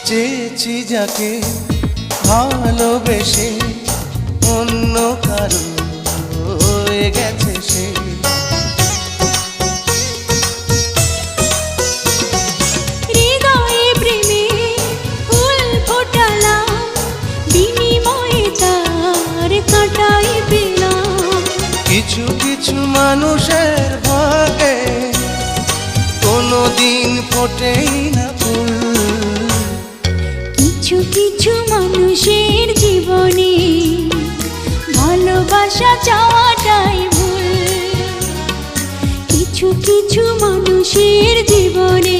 চেয়েছি যাকে ভালোবেসে অন্য কারো হয়ে গেছে সে। হৃদয়ে প্রেমে ফুল ফোটালাম, বিনিময়ে তার কাঁটাই পেলাম। কিছু কিছু মানুষের ভাগে কোনোদিন ফোটেই না ফুল। কিছু কিছু মানুষের জীবনে ভালোবাসা চাওয়াটাই ভুল। কিছু কিছু মানুষের জীবনে